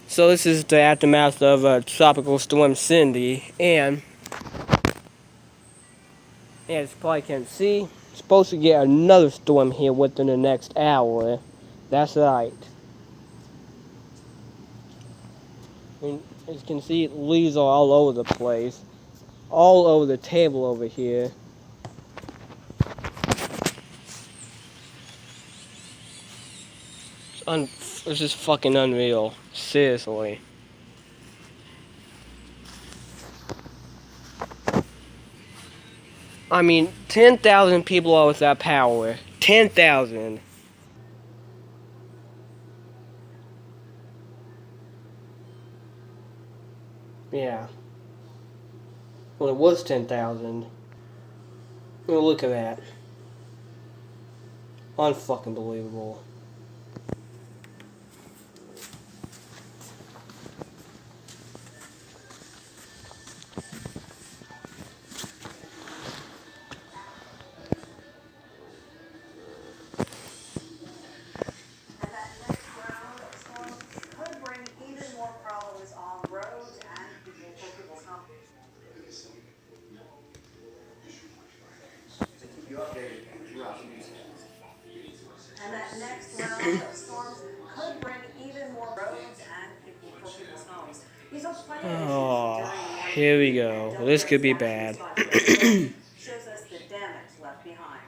So this is the aftermath of Tropical Storm Cindy, and as you probably can see, supposed to get another storm here within the next hour. That's right. And as you can see, leaves are all over the place, all over the table over here. It's just fucking unreal. Seriously. I mean, 10,000 people are without power. 10,000. Yeah. Well, it was 10,000. Well, look at that. Unfucking believable. And that next round of storms could bring even more roads and people for people's homes. We saw plenty of Oh, issues during the morning. here we go. This could be bad. Shows us the damage left behind.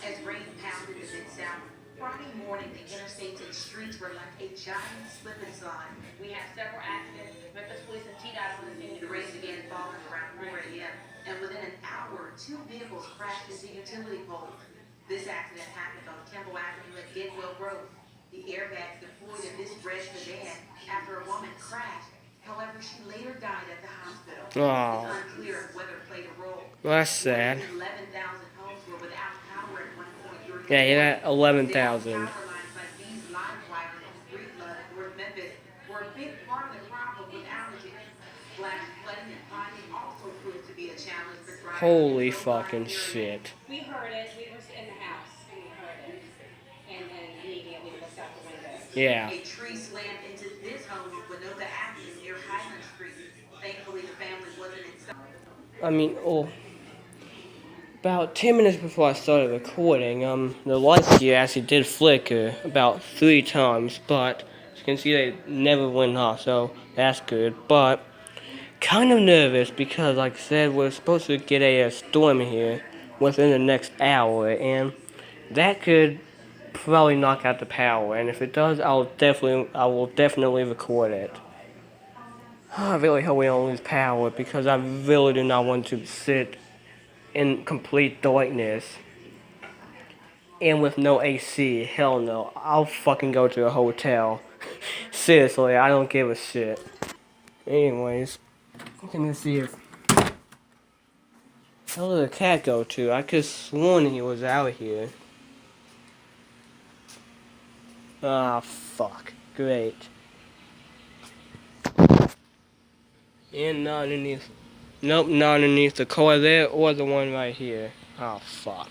As rain pounded the Mid-South, Friday morning the interstates and streets were like a giant slip and slide. We have several accidents. Memphis Police and TDOT on the scene. The rain began falling around 4 a.m. and within an hour, 2 vehicles crashed into utility poles. This accident happened on Temple Avenue at Gedwell Road. The airbags deployed in this red sedan after a woman crashed. However, she later died at the hospital. Oh. It's unclear if weather played a role. Well, that's sad. 11,000 homes were without power at one point during Yeah, you got 11,000. Power lines like these live wires on street flood in North Memphis were a big part of the problem with outages. Flash flooding and finding also proved to be a challenge for drivers. Holy fucking shit. We heard it. We were in the house and we heard it. And then immediately we looked out the window. Yeah. A tree slammed into this home in Winona Avenue near Highland Street. Thankfully, the family wasn't inside. I mean, about 10 minutes before I started recording, the lights here actually did flicker about 3 times, but as you can see they never went off, so that's good. But kind of nervous because, like I said, we're supposed to get a storm here within the next hour, and that could probably knock out the power. And if it does, I will definitely record it. I really hope we don't lose power because I really do not want to sit in complete darkness and with no AC. Hell no. I'll fucking go to a hotel. Seriously, I don't give a shit. Anyways, let me see if. Where did the cat go to? I could have sworn he was out here. Ah, fuck. Great. And not underneath. Nope, not underneath the car there or the one right here. Oh, fuck.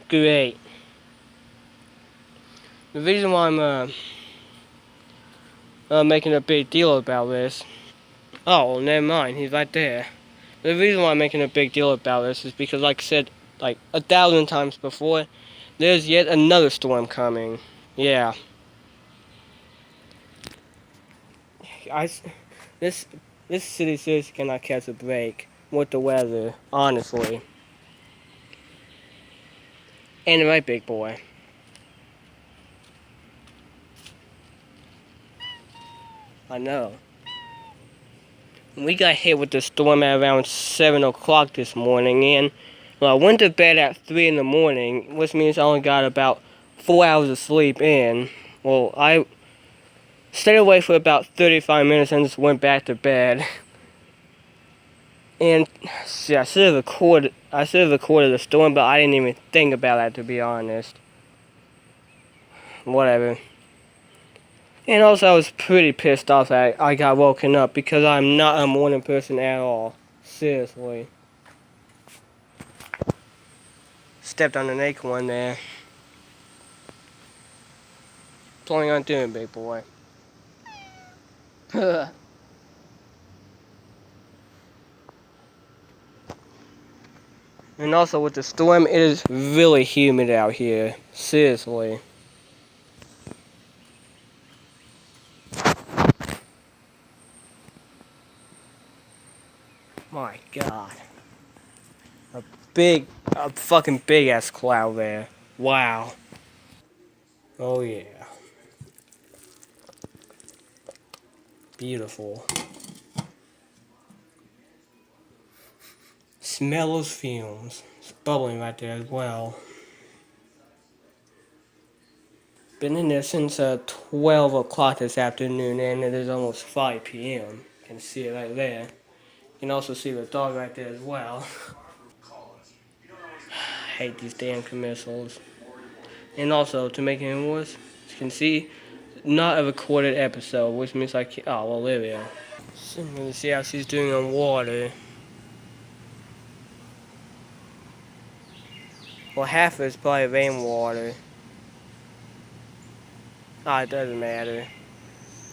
Great. The reason why I'm making a big deal about this. Oh, well, never mind. He's right there. The reason why I'm making a big deal about this is because, like I said, like 1,000 times before, there's yet another storm coming. Yeah. This city seriously cannot catch a break with the weather, honestly. And right, big boy. I know. We got hit with the storm at around 7 o'clock this morning, and well, I went to bed at 3 in the morning, which means I only got about 4 hours of sleep in. Well, I stayed awake for about 35 minutes and just went back to bed. And see, I should have recorded the storm, but I didn't even think about that, to be honest. Whatever. And also, I was pretty pissed off that I got woken up because I'm not a morning person at all. Seriously. Stepped on an acorn there. What's going on doing, big boy? And also with the storm, it is really humid out here. Seriously. My God. A fucking big ass cloud there. Wow. Oh yeah. Beautiful. Smell those fumes. It's bubbling right there as well. Been in there since 12 o'clock this afternoon, and it is almost 5 p.m. You can see it right there. You can also see the dog right there as well. I hate these damn commercials. And also, to make it worse, as you can see, not a recorded episode, which means I can't. Oh, well, there we go. So, I'm gonna see how she's doing on water. Well, half of it's probably rainwater. Ah, it doesn't matter.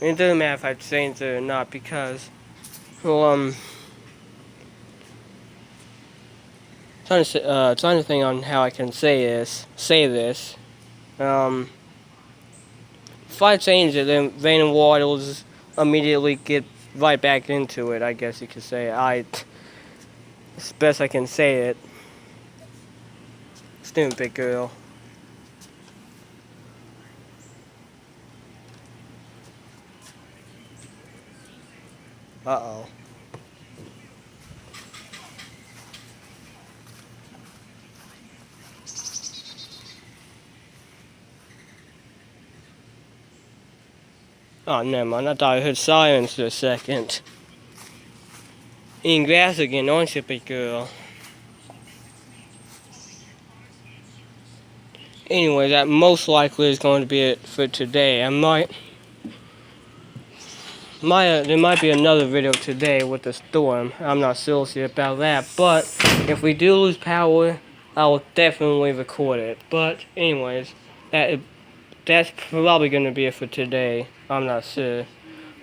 I mean, it doesn't matter if I change it or not because, well, trying to think on how I can say this. Um, if I change it, then rain and water will just immediately get right back into it. I guess you could say. It's best I can say it. Stupid girl. Uh-oh. Oh, never mind. I thought I heard sirens for a second. Eating grass again, aren't you, big girl? Anyway, that most likely is going to be it for today. There might be another video today with the storm. I'm not serious about that. But if we do lose power, I will definitely record it. But anyways, that's probably going to be it for today. I'm not sure.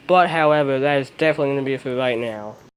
But however, that is definitely going to be it for right now.